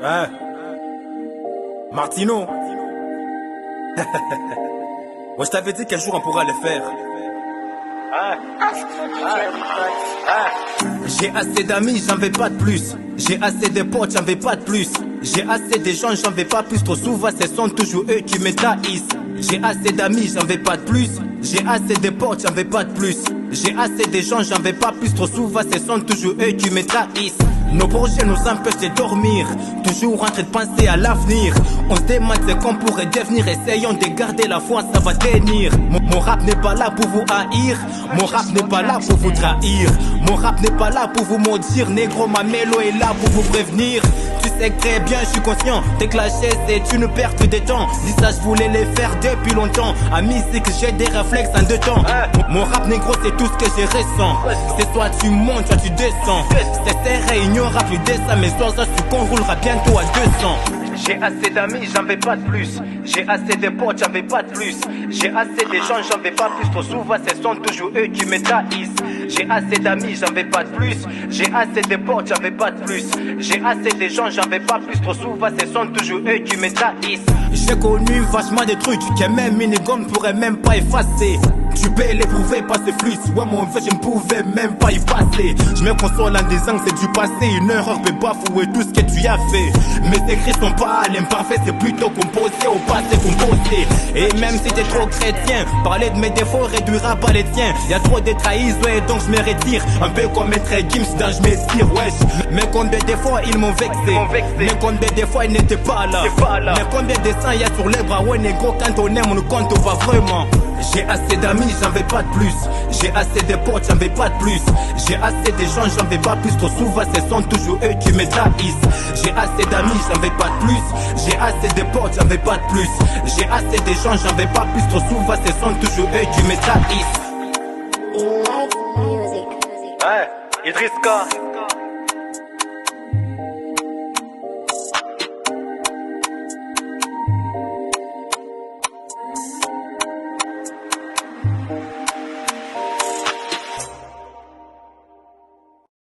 Hein? Martino. Moi je t'avais dit quel jour on pourra le faire. J'ai assez d'amis, j'en veux pas de plus. J'ai assez de potes, j'en veux pas de plus. J'ai assez de gens, j'en veux pas plus. Trop souvent ce sont toujours eux qui me trahissent. J'ai assez d'amis, j'en veux pas de plus. J'ai assez de potes, j'en veux pas de plus. J'ai assez de gens, j'en veux pas plus. Trop souvent ce sont toujours eux qui me trahissent. Nos projets nous empêchent de dormir, toujours en train de penser à l'avenir. On se demande ce qu'on pourrait devenir, essayons de garder la foi, ça va tenir. Mon rap n'est pas là pour vous haïr, mon rap n'est pas là pour vous trahir. Mon rap n'est pas là pour vous maudire, négro ma mélo est là pour vous prévenir. Tu sais très bien, je suis conscient, dès que la chaise est une perte de temps. Dis ça, je voulais les faire depuis longtemps. À musique, j'ai des réflexes en deux temps. Mon rap négro, c'est tout ce que j'ai ressent. C'est soit tu montes, soit tu descends. C'est serré, il n'y aura plus de ça. Mais sois sûr qu'on roulera bientôt à 200. J'ai assez d'amis, j'en veux pas de plus. J'ai assez de potes, j'en veux pas de plus. J'ai assez de gens, j'en veux pas plus. Trop souvent, ce sont toujours eux qui me trahissent. J'ai assez d'amis, j'en veux pas de plus. J'ai assez de potes, j'en veux pas de plus. J'ai assez de gens, j'en veux pas plus. Trop souvent, ce sont toujours eux qui me trahissent. J'ai connu vachement de trucs que même une gomme pourrait même pas effacer. Tu peux l'éprouver, pas ce flux. Ouais, mon fait, je ne pouvais même pas y passer. Je me console en disant que c'est du passé. Une erreur peut bafouer tout ce que tu as fait. Mes écrits sont pas à l'imparfait, c'est plutôt composé au passé composé. Et même si t'es trop chrétien, parler de mes défauts réduira pas les tiens. Y'a trop de trahisons et donc je me retire. Un peu comme Maître Gims dans je m'étire, wesh. Mais combien de fois ils m'ont vexé. Mais combien de fois ils n'étaient pas là. Mais combien de sang y'a sur les bras. Ouais, négro, quand on aime, on ne compte pas vraiment. J'ai assez d'amis, j'en veux pas de plus. J'ai assez de potes, j'en veux pas de plus. J'ai assez de gens, j'en veux pas plus. Trop souvent, ce sont toujours eux qui me trahissent. J'ai assez d'amis, j'en veux pas de plus. J'ai assez de potes, j'en veux pas de plus. J'ai assez de gens, j'en veux pas plus. Trop souvent, ce sont toujours eux qui me trahissent. Idriska.